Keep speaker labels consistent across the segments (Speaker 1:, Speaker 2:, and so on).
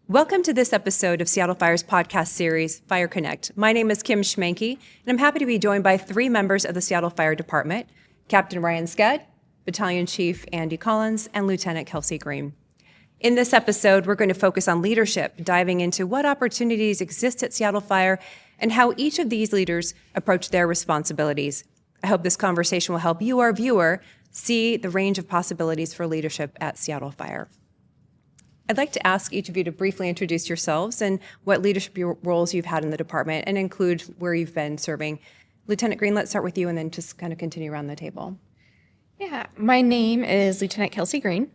Speaker 1: Welcome to this episode of Seattle Fire's podcast series, Fire Connect. My name is Kim Schmanke, and I'm happy to be joined by three members of the Seattle Fire Department, Captain Ryan Skedd, Battalion Chief Andy Collins, and Lieutenant Kelsey Green. In this episode, we're going to focus on leadership, diving into what opportunities exist at Seattle Fire and how each of these leaders approach their responsibilities. I hope this conversation will help you, our viewer, see the range of possibilities for leadership at Seattle Fire. I'd like to ask each of you to briefly introduce yourselves and what leadership roles you've had in the department and include where you've been serving. Lieutenant Green, let's start with you and then just kind of continue around the table.
Speaker 2: Yeah, my name is Lieutenant Kelsey Green.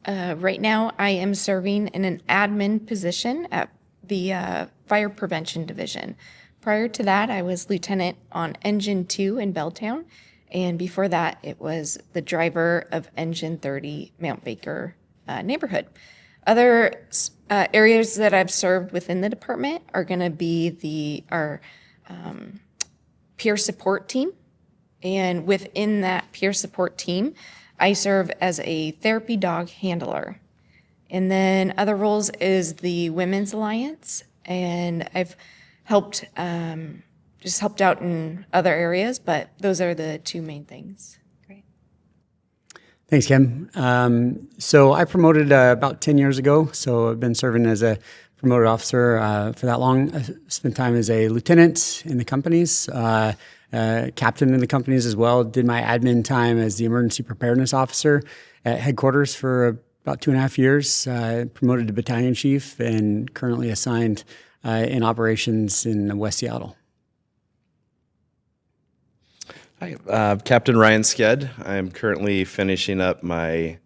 Speaker 2: Right now I am serving in an admin position at the Fire Prevention Division. Prior to that, I was lieutenant on Engine 2 in Belltown, and before that, it was the driver of Engine 30 Mount Baker neighborhood. Other areas that I've served within the department are going to be our peer support team. And within that peer support team, I serve as a therapy dog handler. And then other roles is the Women's Alliance. And I've helped out in other areas, but those are the two main things.
Speaker 3: Thanks, Kim. So I promoted about 10 years ago, so I've been serving as a promoted officer for that long. I spent time as a lieutenant in the companies, captain in the companies as well. Did my admin time as the emergency preparedness officer at headquarters for about 2.5 years. Promoted to battalion chief and currently assigned in operations in West Seattle.
Speaker 4: Hi, Captain Ryan Skedd. I'm currently finishing up my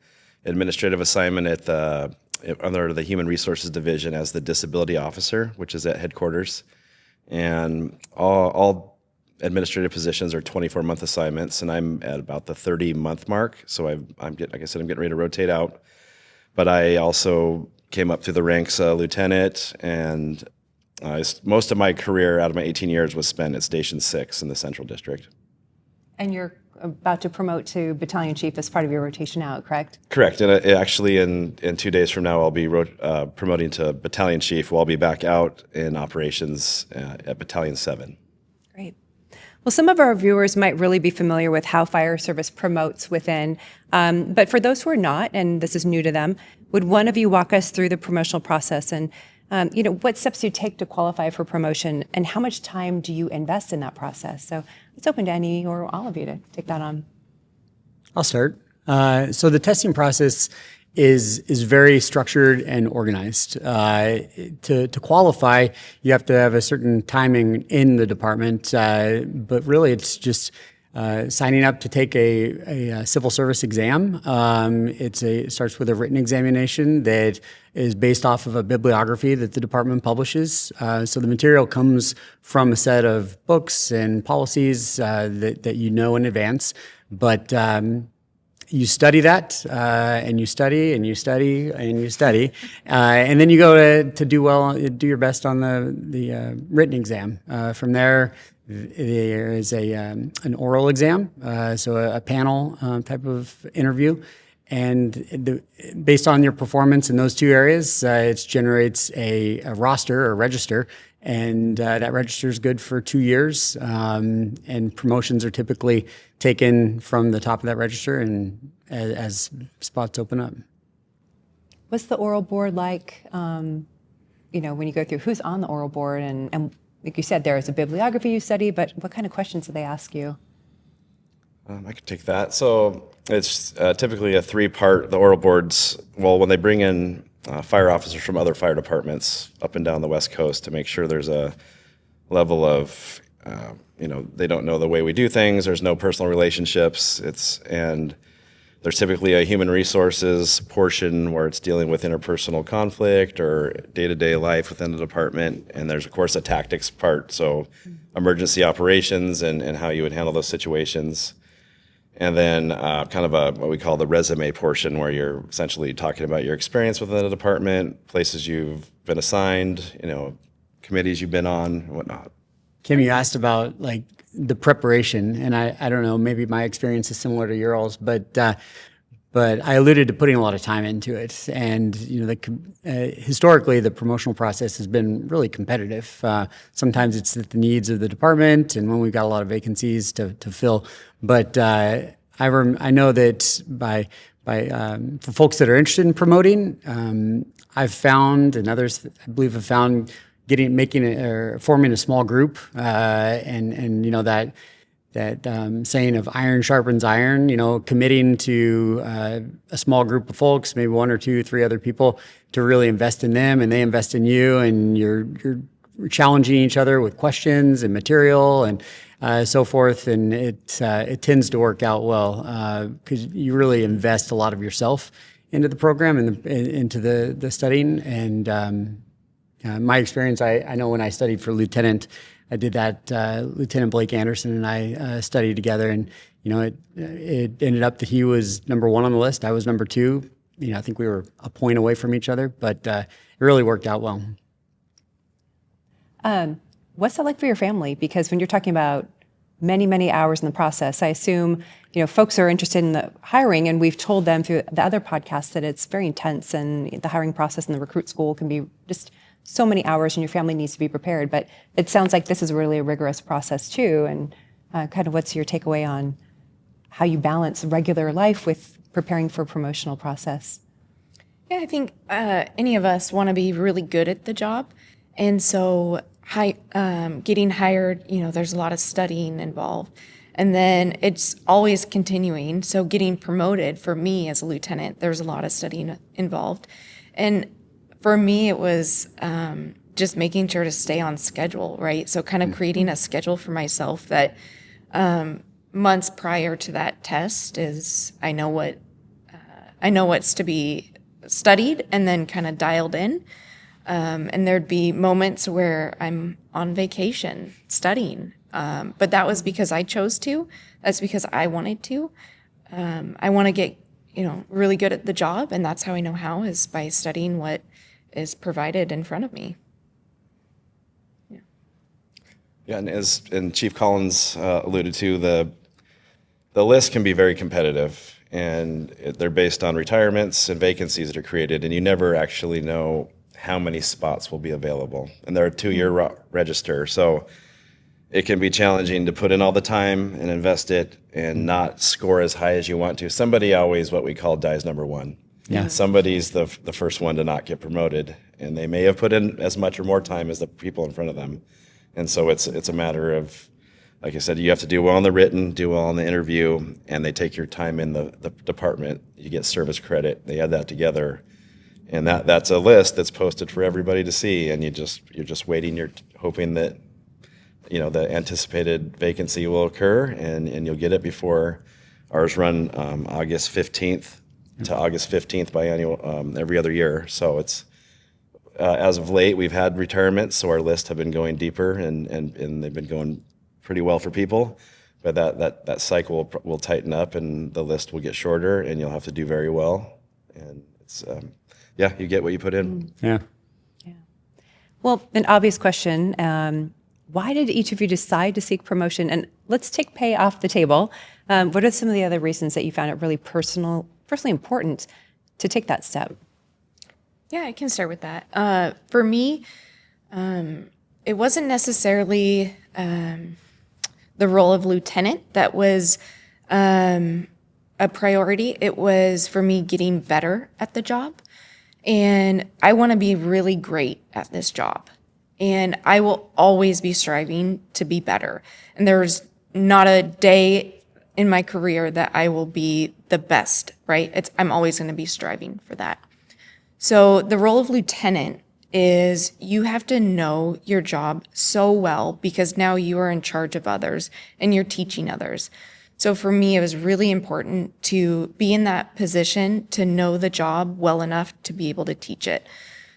Speaker 4: administrative assignment under the Human Resources Division as the Disability Officer, which is at headquarters. And all administrative positions are 24-month assignments, and I'm at about the 30-month mark. So I'm getting ready to rotate out. But I also came up through the ranks lieutenant, and most of my career out of my 18 years was spent at Station 6 in the Central District.
Speaker 1: And you're about to promote to battalion chief as part of your rotation out, correct?
Speaker 4: Correct. And actually, in 2 days from now, I'll be promoting to battalion chief. I'll be back out in operations at Battalion 7.
Speaker 1: Great. Well, some of our viewers might really be familiar with how fire service promotes within, but for those who are not, and this is new to them, would one of you walk us through the promotional process and what steps you take to qualify for promotion and how much time do you invest in that process? So it's open to any or all of you to take that on.
Speaker 3: I'll start. So the testing process is very structured and organized. To qualify, you have to have a certain timing in the department, but really it's just signing up to take a civil service exam. It starts with a written examination that is based off of a bibliography that the department publishes. So the material comes from a set of books and policies that you know in advance, but you study that, and you study, and you study, and you study, and then you go to do your best on the written exam. From there is an oral exam, so a panel type of interview, and based on your performance in those two areas, it generates a roster or register, and that register is good for 2 years, and promotions are typically taken from the top of that register and as spots open up.
Speaker 1: What's the oral board like, when you go through, who's on the oral board? And like you said, there is a bibliography you study, but what kind of questions do they ask you?
Speaker 4: I could take that. So it's typically a 3-part, the oral boards, when they bring in fire officers from other fire departments up and down the West Coast to make sure there's a level of, they don't know the way we do things, there's no personal relationships, and there's typically a human resources portion where it's dealing with interpersonal conflict or day-to-day life within the department, and there's, of course, a tactics part, so emergency operations and how you would handle those situations. And then kind of what we call the resume portion, where you're essentially talking about your experience within the department, places you've been assigned, committees you've been on, and whatnot.
Speaker 3: Kim, you asked about the preparation, and I don't know, maybe my experience is similar to yours, but but I alluded to putting a lot of time into it. And, historically, the promotional process has been really competitive. Sometimes it's the needs of the department and when we've got a lot of vacancies to fill. But I know that for folks that are interested in promoting, I've found, and others I believe have found, forming a small group, and that saying of iron sharpens iron, committing to a small group of folks, maybe 1 or 2, 3 other people, to really invest in them, and they invest in you, and you're challenging each other with questions and material and so forth, and it tends to work out well because you really invest a lot of yourself into the program and into the studying. And my experience, I know when I studied for lieutenant, I did that. Lieutenant Blake Anderson and I studied together, and it ended up that he was number 1 on the list. I was number 2. I think we were a point away from each other, but it really worked out well.
Speaker 1: What's that like for your family? Because when you're talking about many, many hours in the process, I assume, folks are interested in the hiring, and we've told them through the other podcasts that it's very intense, and the hiring process and the recruit school can be just so many hours, and your family needs to be prepared. But it sounds like this is really a rigorous process too. And kind of what's your takeaway on how you balance regular life with preparing for a promotional process?
Speaker 2: Yeah, I think any of us want to be really good at the job. And so getting hired, there's a lot of studying involved. And then it's always continuing. So getting promoted for me as a lieutenant, there's a lot of studying involved. And for me, it was just making sure to stay on schedule, right? So kind of creating a schedule for myself that months prior to that test is I know what's to be studied and then kind of dialed in. And there'd be moments where I'm on vacation studying, but that was because I chose to. That's because I wanted to. I want to get really good at the job, and that's how I know how, is by studying what is provided in front of me.
Speaker 4: Yeah, and Chief Collins alluded to, the list can be very competitive, and they're based on retirements and vacancies that are created, and you never actually know how many spots will be available. And they're a 2-year register, so it can be challenging to put in all the time and invest it and not score as high as you want to. Somebody always, what we call, dies number 1.
Speaker 3: Yeah.
Speaker 4: Somebody's the first one to not get promoted, and they may have put in as much or more time as the people in front of them. And so it's a matter of, like I said, you have to do well on the written, do well on the interview, and they take your time in the department. You get service credit. They add that together, and that's a list that's posted for everybody to see. And you're just waiting. You're hoping that the anticipated vacancy will occur, and you'll get it before ours run August 15th to August 15th biannual every other year. So it's as of late, we've had retirements, so our lists have been going deeper, and they've been going pretty well for people. But that cycle will tighten up, and the list will get shorter, and you'll have to do very well. And it's you get what you put in.
Speaker 3: Yeah.
Speaker 1: Well, an obvious question. Why did each of you decide to seek promotion? And let's take pay off the table. What are some of the other reasons that you found it really personally important to take that step?
Speaker 2: Yeah, I can start with that. For me, it wasn't necessarily the role of lieutenant that was a priority. It was for me getting better at the job. And I want to be really great at this job. And I will always be striving to be better. And there's not a day in my career that I will be the best, right? I'm always going to be striving for that. So the role of lieutenant is you have to know your job so well because now you are in charge of others and you're teaching others. So for me, it was really important to be in that position to know the job well enough to be able to teach it.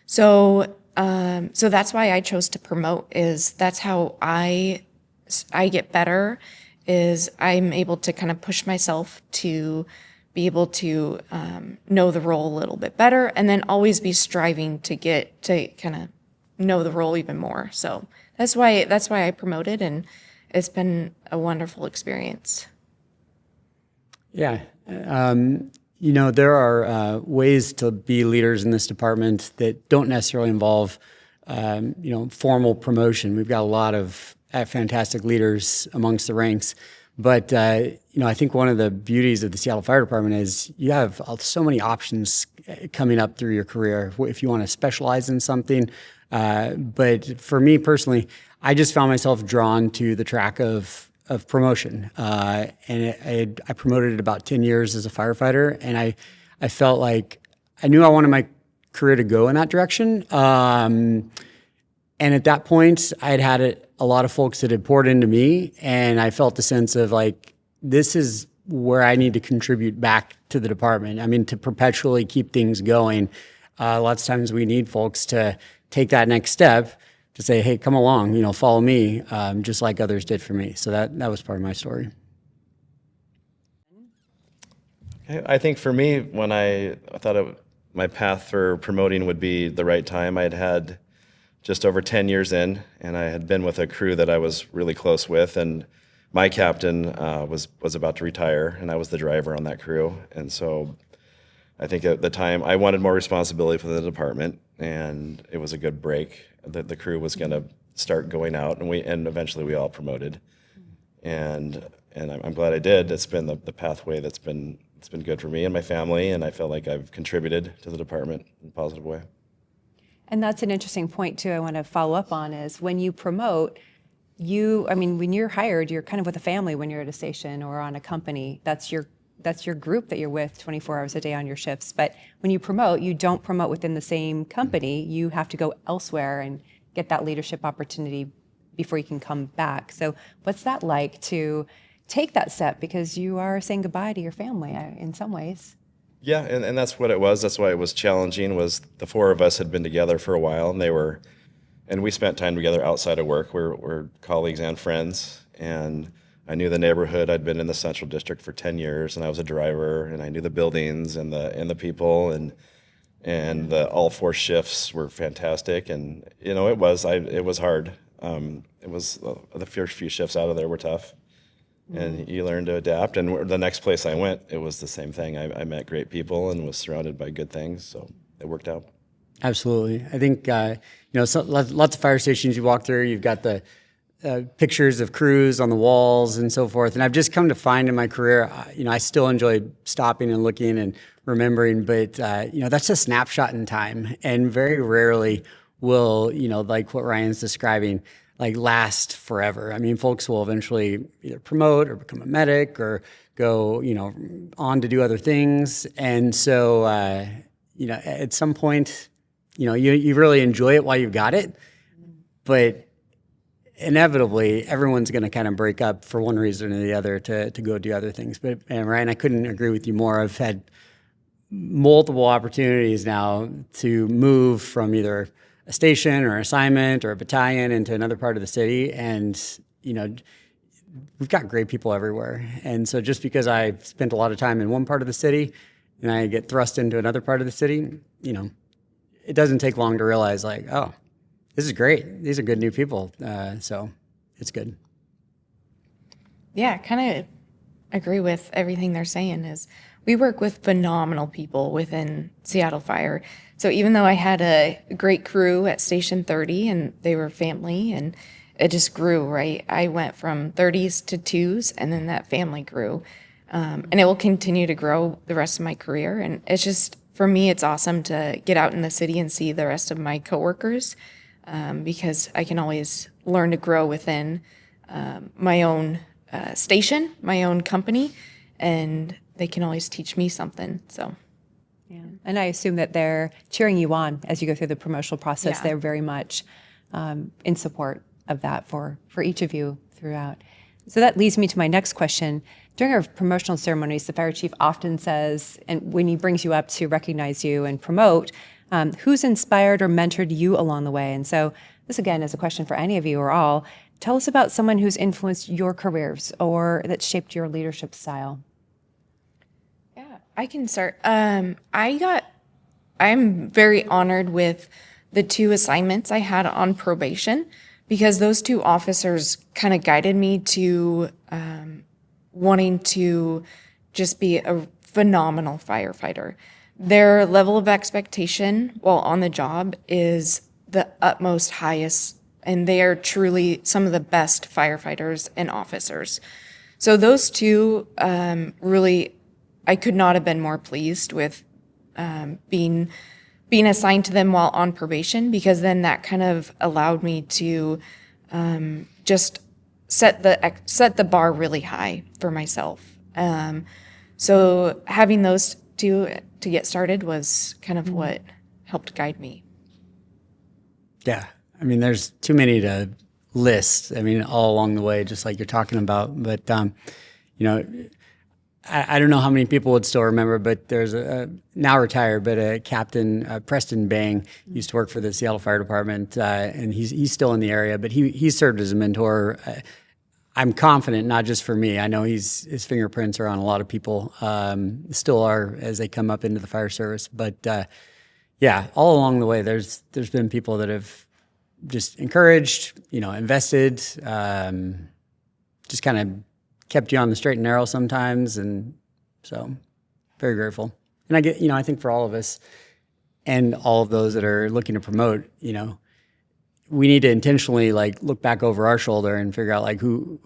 Speaker 2: So that's why I chose to promote. That's how I get better. Is I'm able to kind of push myself to be able to know the role a little bit better, and then always be striving to get to kind of know the role even more. So that's why I promoted, and it's been a wonderful experience.
Speaker 3: Yeah. There are ways to be leaders in this department that don't necessarily involve, formal promotion. We've got a lot of fantastic leaders amongst the ranks. But, I think one of the beauties of the Seattle Fire Department is you have so many options coming up through your career if you want to specialize in something. But for me personally, I just found myself drawn to the track of promotion. And I promoted it about 10 years as a firefighter, and I felt like I knew I wanted my career to go in that direction. And at that point, I'd had a lot of folks that had poured into me, and I felt a sense of like, this is where I need to contribute back to the department. I mean, to perpetually keep things going. Lots of times we need folks to take that next step to say, hey, come along, follow me, just like others did for me. So that was part of my story.
Speaker 4: Okay, I think for me, when I thought my path for promoting would be the right time, I'd had just over 10 years in, and I had been with a crew that I was really close with, and my captain was about to retire, and I was the driver on that crew. And so I think at the time I wanted more responsibility for the department, and it was a good break. The crew was going to start going out, and eventually we all promoted. And I'm glad I did. It's been the pathway it's been good for me and my family, and I feel like I've contributed to the department in a positive way.
Speaker 1: And that's an interesting point too I want to follow up on is when you promote, when you're hired, you're kind of with a family when you're at a station or on a company. That's your group that you're with 24 hours a day on your shifts. But when you promote, you don't promote within the same company. You have to go elsewhere and get that leadership opportunity before you can come back. So what's that like to take that step, because you are saying goodbye to your family in some ways?
Speaker 4: Yeah, and that's what it was. That's why it was challenging, was the four of us had been together for a while, and we spent time together outside of work. We're colleagues and friends, and I knew the neighborhood. I'd been in the Central District for 10 years, and I was a driver, and I knew the buildings and the people, and all four shifts were fantastic. And it was hard. The first few shifts out of there were tough. And you learn to adapt. And the next place I went, it was the same thing. I met great people and was surrounded by good things, so it worked out.
Speaker 3: Absolutely. I think, lots of fire stations you walk through, you've got the pictures of crews on the walls and so forth. And I've just come to find in my career, I still enjoy stopping and looking and remembering, but, that's a snapshot in time. And very rarely will, like what Ryan's describing, like last forever. I mean, folks will eventually either promote or become a medic or go, on to do other things. And so, at some point, you really enjoy it while you've got it, but inevitably everyone's going to kind of break up for one reason or the other to go do other things. And Ryan, I couldn't agree with you more. I've had multiple opportunities now to move from either a station or assignment or a battalion into another part of the city. And, we've got great people everywhere. And so just because I spent a lot of time in one part of the city and I get thrust into another part of the city, it doesn't take long to realize like, oh, this is great. These are good new people. So it's good.
Speaker 2: Yeah, kind of agree with everything they're saying. Is we work with phenomenal people within Seattle Fire. So even though I had a great crew at Station 30 and they were family and it just grew, right? I went from 30s to 2s and then that family grew. And it will continue to grow the rest of my career. And it's just, for me, it's awesome to get out in the city and see the rest of my coworkers because I can always learn to grow within my own station, my own company, and they can always teach me something. So,
Speaker 1: yeah, and I assume that they're cheering you on as you go through the promotional process.
Speaker 2: Yeah.
Speaker 1: They're very much in support of that for each of you throughout. So that leads me to my next question. During our promotional ceremonies, the fire chief often says, and when he brings you up to recognize you and promote, who's inspired or mentored you along the way? And so this, again, is a question for any of you or all. Tell us about someone who's influenced your careers or that shaped your leadership style.
Speaker 2: yeah, I can start. I'm very honored with the 2 assignments I had on probation because those 2 officers kind of guided me to wanting to just be a phenomenal firefighter. Their level of expectation while on the job is the utmost highest, and they are truly some of the best firefighters and officers. So those two really, I could not have been more pleased with being assigned to them while on probation, because then that kind of allowed me to just set the bar really high for myself. So having those two to get started was kind of what helped guide me.
Speaker 3: Yeah. I mean, there's too many to list. I mean, all along the way, just like you're talking about. But, you know, I don't know how many people would still remember, but there's a now retired, but a Captain Preston Bang used to work for the Seattle Fire Department, and he's still in the area, but he served as a mentor. I'm confident, not just for me. I know his fingerprints are on a lot of people, still are as they come up into the fire service. But yeah, all along the way, there's been people that have just encouraged, you know, invested, just kind of kept you on the straight and narrow sometimes. And so very grateful. And I think for all of us and all of those that are looking to promote, you know, we need to intentionally like look back over our shoulder and figure out like who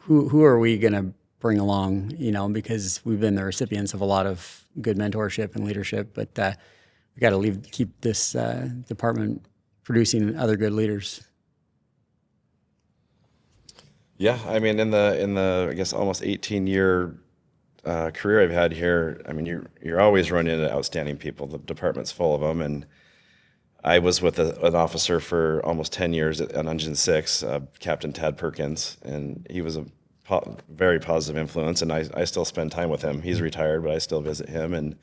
Speaker 3: are we going to bring along, you know, because we've been the recipients of a lot of good mentorship and leadership, but we got to keep this department producing other good leaders.
Speaker 4: Yeah, I mean, in the I guess almost 18-year career I've had here, I mean, you're always running into outstanding people. The department's full of them, and I was with an officer for almost 10 years on Engine 6, Captain Tad Perkins, and he was a very positive influence, and I still spend time with him. He's retired, but I still visit him, and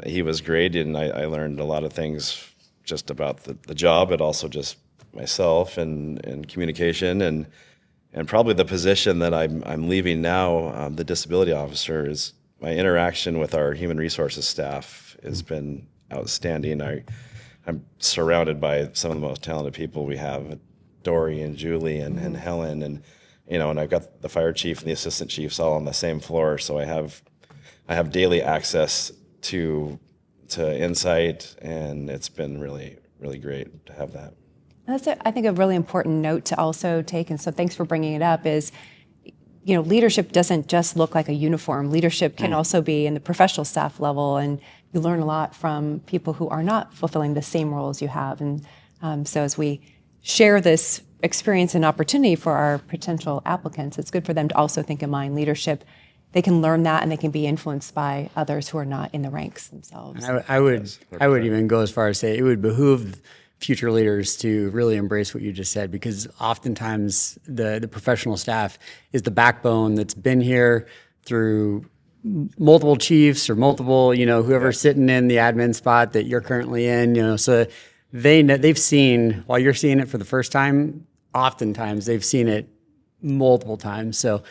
Speaker 4: he was great, and I learned a lot of things just about the job, but also just myself and communication, and probably the position that I'm leaving now, the disability officer, is my interaction with our human resources staff has been outstanding. I'm surrounded by some of the most talented people we have, Dory and Julie and Helen, and you know, and I've got the fire chief and the assistant chiefs all on the same floor, so I have daily access to insight, and it's been really, really great to have that.
Speaker 1: That's, I think, a really important note to also take, and so thanks for bringing it up, is, you know, leadership doesn't just look like a uniform. Leadership can also be in the professional staff level, and you learn a lot from people who are not fulfilling the same roles you have. And so as we share this experience and opportunity for our potential applicants, it's good for them to also think in mind leadership. They can learn that, and they can be influenced by others who are not in the ranks themselves.
Speaker 3: I would even go as far as say it would behoove future leaders to really embrace what you just said, because oftentimes the professional staff is the backbone that's been here through multiple chiefs or multiple, you know, whoever's sitting in the admin spot that you're currently in, you know, so they've seen, while you're seeing it for the first time, oftentimes they've seen it multiple times. So,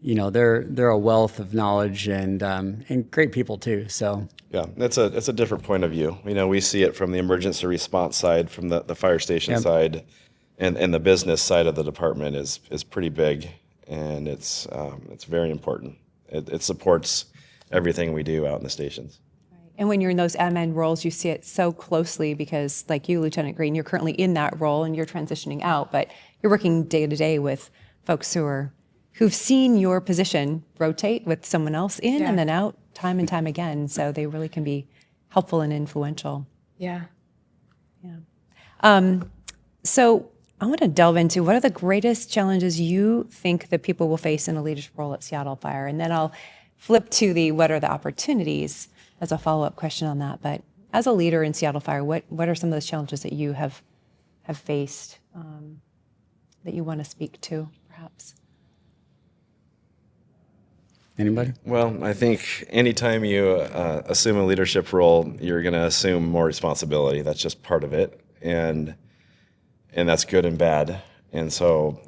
Speaker 3: you know, they're a wealth of knowledge and great people too. So
Speaker 4: yeah, it's a different point of view. You know, we see it from the emergency response side, from the fire station side, and the business side of the department is pretty big, and it's very important. It supports everything we do out in the stations.
Speaker 1: And when you're in those admin roles, you see it so closely because, like you, Lieutenant Green, you're currently in that role and you're transitioning out, but you're working day to day with folks who've seen your position rotate with someone else in and then out time and time again. So they really can be helpful and influential.
Speaker 2: Yeah.
Speaker 1: So I want to delve into what are the greatest challenges you think that people will face in a leadership role at Seattle Fire, and then I'll flip to what are the opportunities as a follow-up question on that. But as a leader in Seattle Fire, what are some of those challenges that you have faced that you want to speak to, perhaps?
Speaker 3: anybody?
Speaker 4: Well, I think anytime you assume a leadership role, you're going to assume more responsibility. That's just part of it, and that's good and bad. And so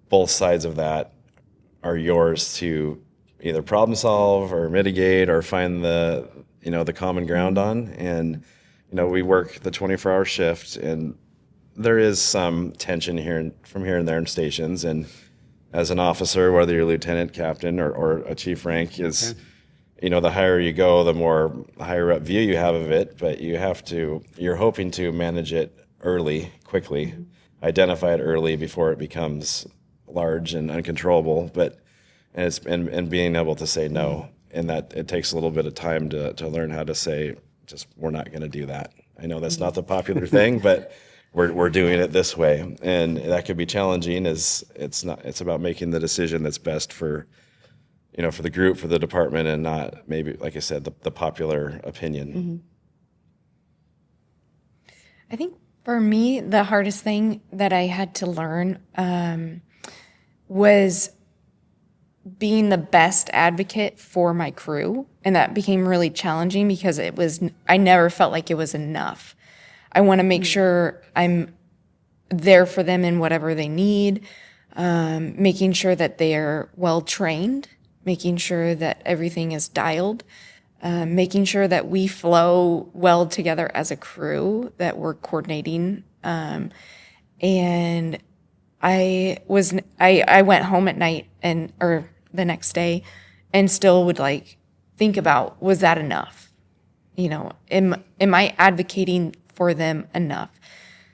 Speaker 4: both sides of that are yours to either problem solve or mitigate or find the common ground on. And we work the 24-hour shift, and there is some tension from here and there in stations. And as an officer, whether you're lieutenant, captain, or a chief rank, the higher you go, the more higher up view you have of it, but you're hoping to manage it early, quickly, identify it early before it becomes large and uncontrollable, and being able to say no. And that it takes a little bit of time to learn how to say, just, we're not going to do that. I know that's not the popular thing, but we're doing it this way. And that could be challenging. It's about making the decision that's best for the group, for the department, and not maybe, like I said, the popular opinion.
Speaker 2: I think for me, the hardest thing that I had to learn was being the best advocate for my crew. And that became really challenging because I never felt like it was enough. I want to make sure I'm there for them in whatever they need, making sure that they are well trained, making sure that everything is dialed, making sure that we flow well together as a crew, that we're coordinating. And I went home at night or the next day and still would think about, was that enough? Am I advocating for them enough?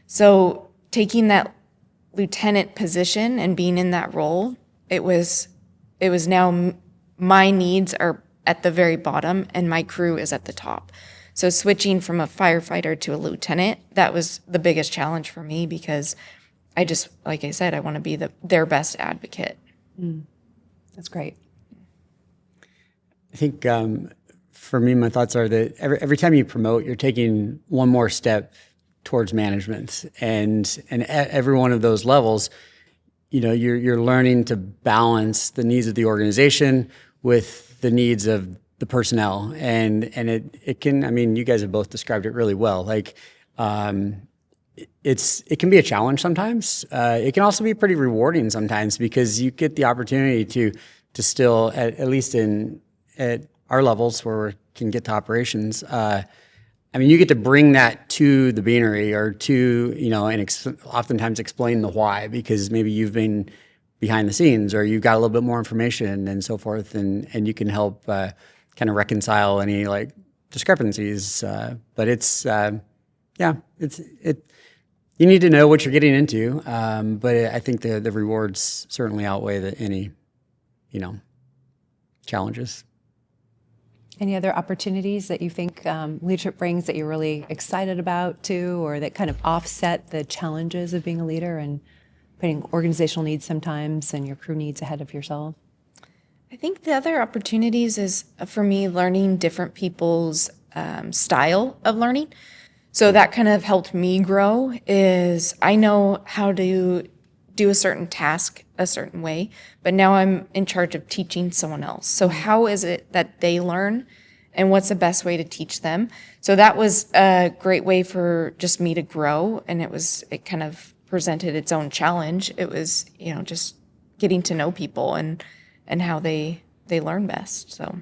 Speaker 2: So taking that lieutenant position and being in that role, it was now my needs are at the very bottom and my crew is at the top. So switching from a firefighter to a lieutenant, that was the biggest challenge for me because I just, like I said, I want to be their best advocate.
Speaker 1: That's great.
Speaker 3: I think for me, my thoughts are that every time you promote, you're taking one more step towards management, and at every one of those levels, you're learning to balance the needs of the organization with the needs of the personnel, and it can. I mean, you guys have both described it really well. It can be a challenge sometimes. It can also be pretty rewarding sometimes because you get the opportunity to still, at least at our levels where we can get to operations. You get to bring that to the beanery or to, and oftentimes explain the why, because maybe you've been behind the scenes or you've got a little bit more information and so forth, and you can help kind of reconcile any discrepancies. But you need to know what you're getting into. But I think the rewards certainly outweigh any, challenges.
Speaker 1: Any other opportunities that you think leadership brings that you're really excited about too, or that kind of offset the challenges of being a leader and putting organizational needs sometimes and your crew needs ahead of yourself?
Speaker 2: I think the other opportunities is, for me, learning different people's style of learning. So that kind of helped me grow. Is I know how to do a certain task a certain way, but now I'm in charge of teaching someone else. So how is it that they learn, and what's the best way to teach them? So that was a great way for just me to grow, and it kind of presented its own challenge. It was, just getting to know people and how they learn best. So,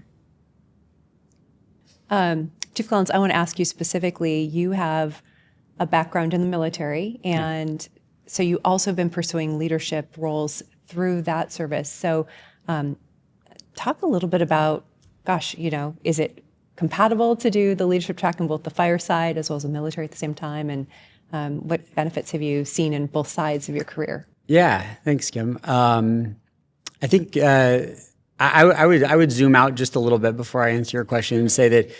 Speaker 1: Chief Collins, I want to ask you specifically, you have a background in the military, and so you also have been pursuing leadership roles through that service. So talk a little bit about, is it compatible to do the leadership track in both the fire side as well as the military at the same time? And what benefits have you seen in both sides of your career?
Speaker 3: Yeah, thanks, Kim. I think I would zoom out just a little bit before I answer your question and say that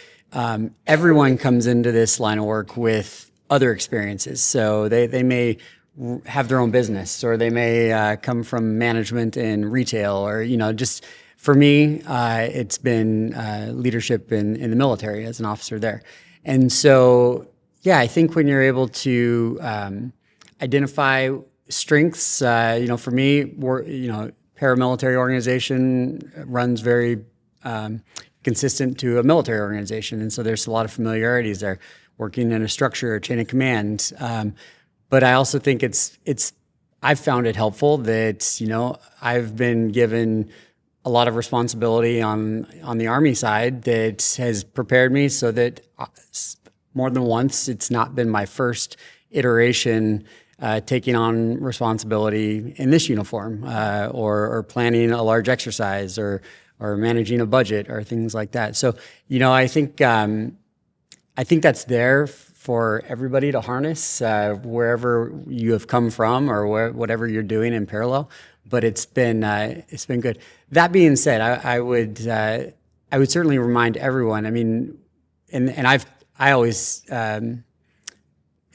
Speaker 3: everyone comes into this line of work with other experiences. So they may have their own business, or they may come from management and retail, or just for me, it's been leadership in the military as an officer there. And so, I think when you're able to identify strengths, for me, paramilitary organization runs very consistent to a military organization, and so there's a lot of familiarities there, working in a structure, a chain of command. But I also think I've found it helpful that, I've been given a lot of responsibility on the Army side that has prepared me so that more than once, it's not been my first iteration taking on responsibility in this uniform or planning a large exercise or or managing a budget or things like that. So, I think that's there for everybody to harness wherever you have come from or whatever you're doing in parallel. But it's been good. That being said, I would certainly remind everyone. I mean, and I always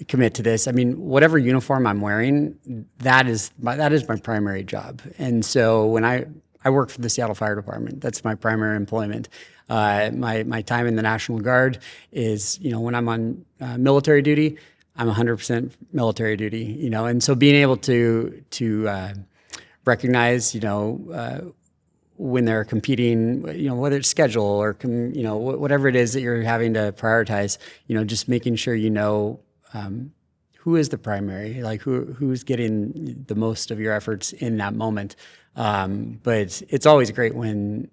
Speaker 3: commit to this. I mean, whatever uniform I'm wearing, that is my primary job. And so when I work for the Seattle Fire Department, that's my primary employment. My time in the National Guard is, when I'm on military duty, I'm 100% military duty, and so being able to recognize, when they're competing, whether it's schedule or, whatever it is that you're having to prioritize, just making sure who is the primary, like who's getting the most of your efforts in that moment. But it's always great when,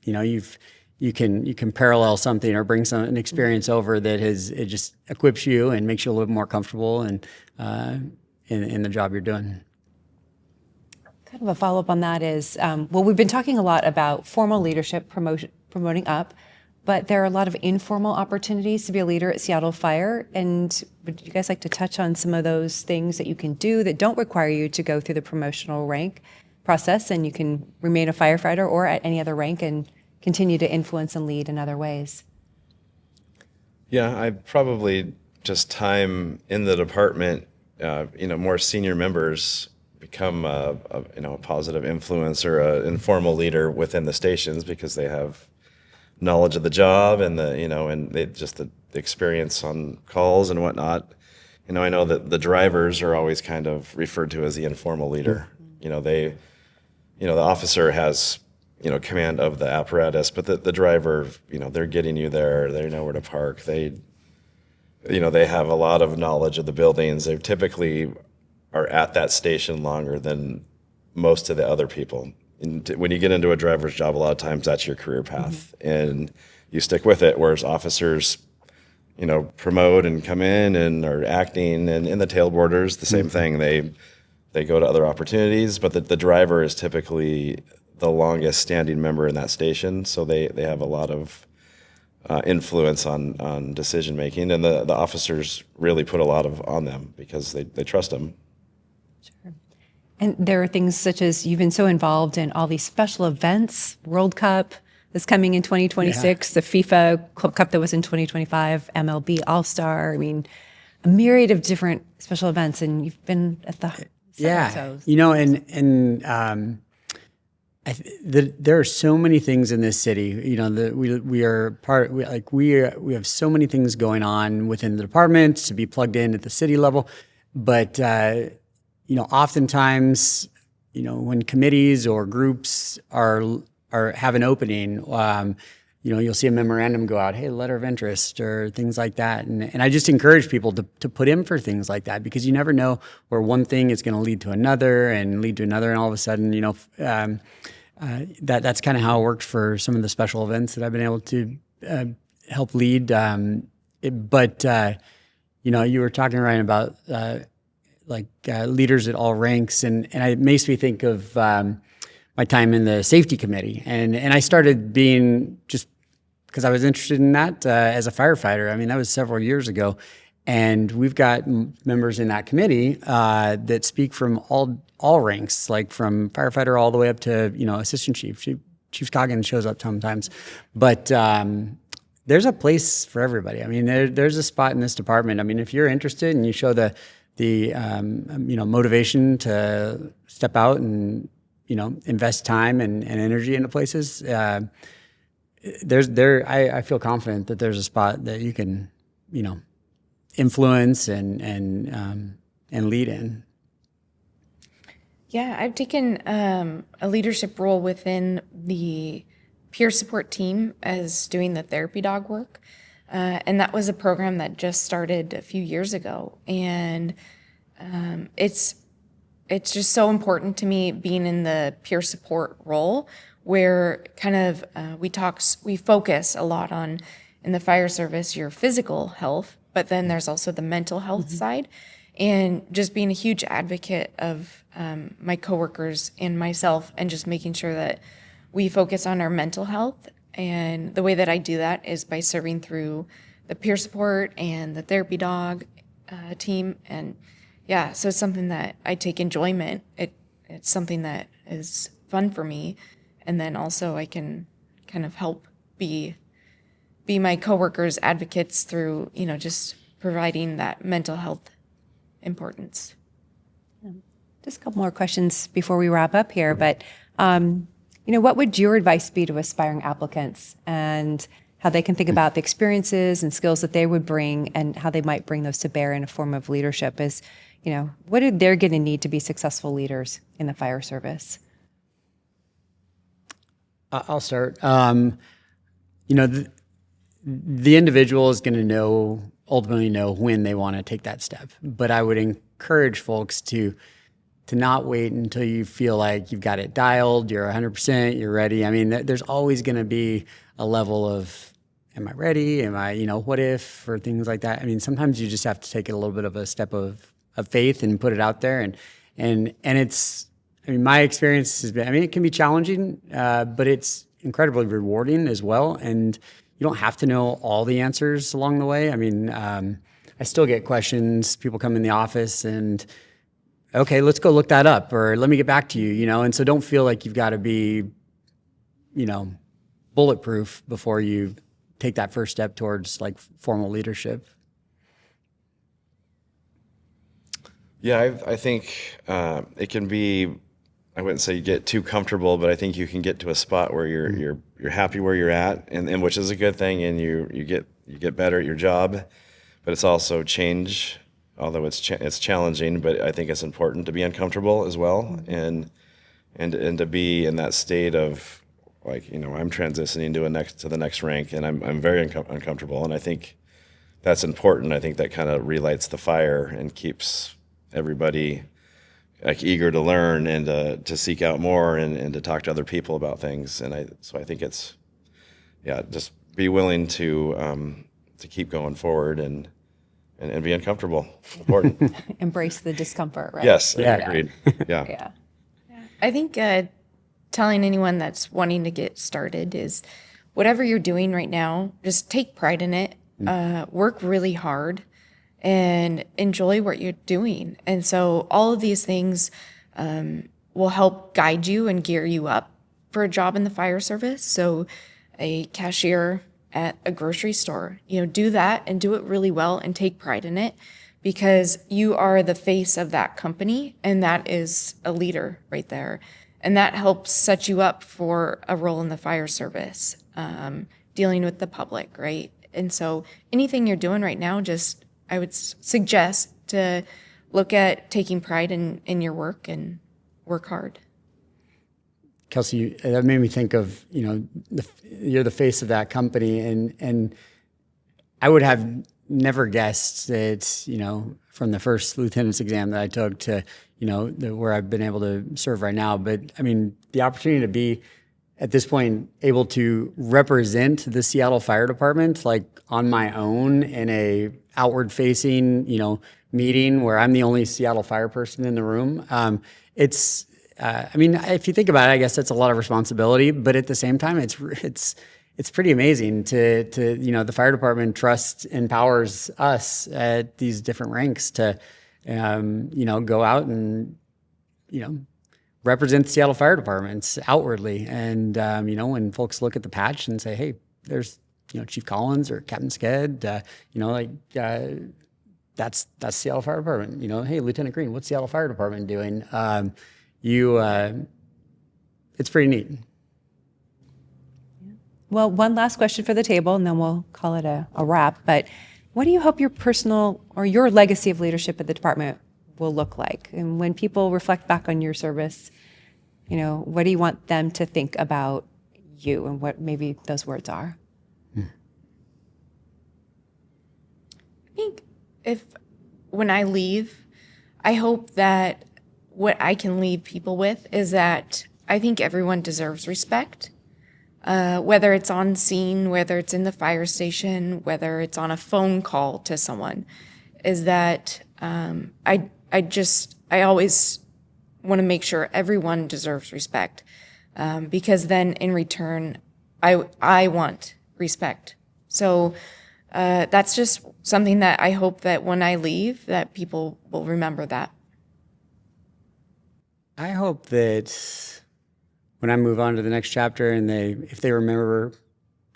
Speaker 3: you can parallel something or bring an experience over that it just equips you and makes you a little bit more comfortable and in the job you're doing.
Speaker 1: Kind of a follow-up on that is, we've been talking a lot about formal leadership promoting up, but there are a lot of informal opportunities to be a leader at Seattle Fire. And would you guys like to touch on some of those things that you can do that don't require you to go through the promotional rank process, and you can remain a firefighter or at any other rank and continue to influence and lead in other ways?
Speaker 4: Yeah, I probably just time in the department, more senior members become a positive influence or an informal leader within the stations because they have knowledge of the job and the experience on calls and whatnot. I know that the drivers are always kind of referred to as the informal leader. The officer has command of the apparatus, but the driver, they're getting you there. They know where to park. They have a lot of knowledge of the buildings. They typically are at that station longer than most of the other people. And when you get into a driver's job, a lot of times that's your career path, and you stick with it. Whereas officers, promote and come in and are acting, and in the tailboarders, the same thing. They go to other opportunities, but the driver is typically the longest standing member in that station, so they have a lot of influence on decision making, and the officers really put a lot on them because they trust them.
Speaker 1: Sure. And there are things such as you've been so involved in all these special events, World Cup that's coming in 2026, the FIFA Cup that was in 2025, MLB All-Star. I mean, a myriad of different special events, and you've been at the
Speaker 3: there are so many things in this city. We have so many things going on within the department to be plugged in at the city level, but oftentimes, when committees or groups have an opening, you'll see a memorandum go out, hey, letter of interest or things like that. And I just encourage people to put in for things like that, because you never know where one thing is going to lead to another and lead to another. And all of a sudden, that's kind of how it worked for some of the special events that I've been able to help lead. But you were talking, Ryan, about leaders at all ranks. And it makes me think of my time in the safety committee. And I started being just because I was interested in that as a firefighter. I mean, that was several years ago. And we've got members in that committee that speak from all ranks, like from firefighter all the way up to, assistant chief. Chief Scoggin shows up sometimes. But there's a place for everybody. I mean, there's a spot in this department. I mean, if you're interested and you show the motivation to step out and, invest time and energy into places, I feel confident that there's a spot that you can, influence and lead in.
Speaker 2: Yeah, I've taken a leadership role within the peer support team as doing the therapy dog work. And that was a program that just started a few years ago. And it's just so important to me being in the peer support role, where kind of we focus a lot on, in the fire service, your physical health, but then there's also the mental health side. And just being a huge advocate of my coworkers and myself, and just making sure that we focus on our mental health. And the way that I do that is by serving through the peer support and the therapy dog team. And yeah, so it's something that I take enjoyment. It's something that is fun for me. And then also I can kind of help be my coworkers' advocates through, just providing that mental health importance.
Speaker 1: Just a couple more questions before we wrap up here, but what would your advice be to aspiring applicants and how they can think about the experiences and skills that they would bring and how they might bring those to bear in a form of leadership? What are they going to need to be successful leaders in the fire service?
Speaker 3: I'll start. The individual is going to ultimately know when they want to take that step. But I would encourage folks to not wait until you feel like you've got it dialed, you're 100%, you're ready. I mean, there's always going to be a level of, am I ready? Am I, what if, or things like that. I mean, sometimes you just have to take a little bit of a step of faith and put it out there. And it's, my experience has been, it can be challenging, but it's incredibly rewarding as well. And you don't have to know all the answers along the way. I still get questions. People come in the office and, okay, let's go look that up, or let me get back to you, And so don't feel like you've got to be, bulletproof before you take that first step towards like formal leadership.
Speaker 4: Yeah, I think it can be. I wouldn't say you get too comfortable, but I think you can get to a spot where you're happy where you're at, and which is a good thing, and you get better at your job. But it's also change, although it's challenging. But I think it's important to be uncomfortable as well, and to be in that state of like I'm transitioning to the next rank, and I'm very uncomfortable, and I think that's important. I think that kind of relights the fire and keeps everybody like eager to learn and to seek out more and to talk to other people about things. And so I think it's, just be willing to keep going forward and be uncomfortable. Important.
Speaker 1: Embrace the discomfort, right?
Speaker 4: Yes,
Speaker 3: Yeah.
Speaker 4: agreed. Yeah.
Speaker 1: Yeah.
Speaker 2: I think telling anyone that's wanting to get started is whatever you're doing right now, just take pride in it, work really hard, and enjoy what you're doing. And so all of these things will help guide you and gear you up for a job in the fire service. So a cashier at a grocery store, do that and do it really well and take pride in it, because you are the face of that company, and that is a leader right there. And that helps set you up for a role in the fire service, dealing with the public, right? And so anything you're doing right now, I would suggest to look at taking pride in your work and work hard.
Speaker 3: Kelsey, that made me think of, you're the face of that company. And I would have never guessed that, from the first lieutenant's exam that I took to, where I've been able to serve right now. But the opportunity to be at this point able to represent the Seattle Fire Department, like on my own in a outward facing, meeting where I'm the only Seattle fire person in the room. If you think about it, I guess that's a lot of responsibility, but at the same time, it's pretty amazing to the fire department empowers us at these different ranks to, go out and, represent the Seattle Fire Departments outwardly. And, when folks look at the patch and say, hey, there's, Chief Collins or Captain Skedd, that's Seattle Fire Department. Hey, Lieutenant Green, what's Seattle Fire Department doing? It's pretty neat.
Speaker 1: Well, one last question for the table, and then we'll call it a wrap. But what do you hope your personal or your legacy of leadership at the department will look like? And when people reflect back on your service, what do you want them to think about you and what maybe those words are?
Speaker 2: I think when I leave, I hope that what I can leave people with is that I think everyone deserves respect, whether it's on scene, whether it's in the fire station, whether it's on a phone call to someone, is that I always want to make sure everyone deserves respect. because then in return, I want respect. So that's just something that I hope that when I leave, that people will remember that.
Speaker 3: I hope that when I move on to the next chapter and if they remember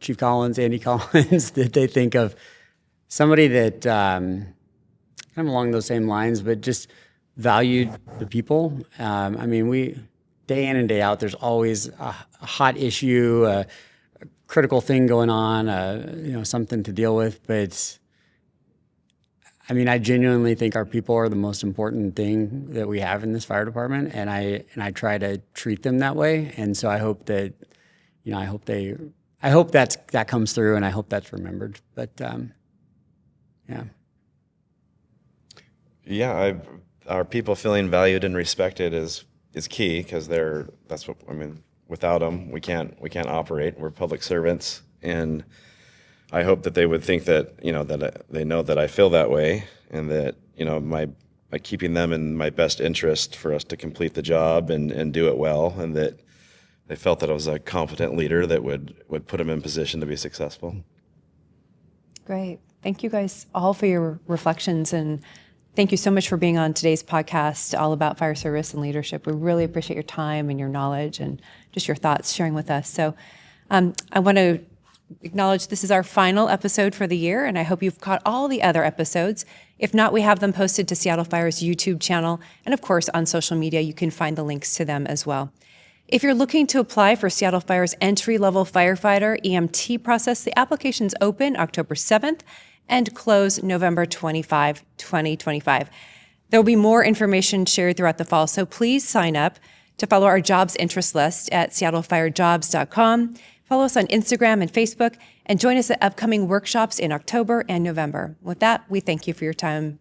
Speaker 3: Chief Collins, Andy Collins, that they think of somebody that kind of along those same lines, but just valued the people. I mean, we day in and day out, there's always a hot issue, a critical thing going on, something to deal with. But I mean, I genuinely think our people are the most important thing that we have in this fire department, and I try to treat them that way. And so I hope that, I hope that comes through, and I hope that's remembered. But
Speaker 4: Yeah, our people feeling valued and respected is key, because that's what I mean. Without them, we can't operate. We're public servants, and I hope that they would think that that they know that I feel that way, and that by keeping them in my best interest for us to complete the job and do it well, and that they felt that I was a competent leader that would put them in position to be successful.
Speaker 1: Great. Thank you guys all for your reflections, and thank you so much for being on today's podcast all about fire service and leadership. We really appreciate your time and your knowledge and just your thoughts sharing with us. So I want to acknowledge this is our final episode for the year, and I hope you've caught all the other episodes. If not, we have them posted to Seattle Fire's YouTube channel, and of course on social media you can find the links to them as well. If you're looking to apply for Seattle Fire's entry-level firefighter EMT process, the application's open October 7th and close November 25, 2025. There will be more information shared throughout the fall, so please sign up to follow our jobs interest list at seattlefirejobs.com. Follow us on Instagram and Facebook, and join us at upcoming workshops in October and November. With that, we thank you for your time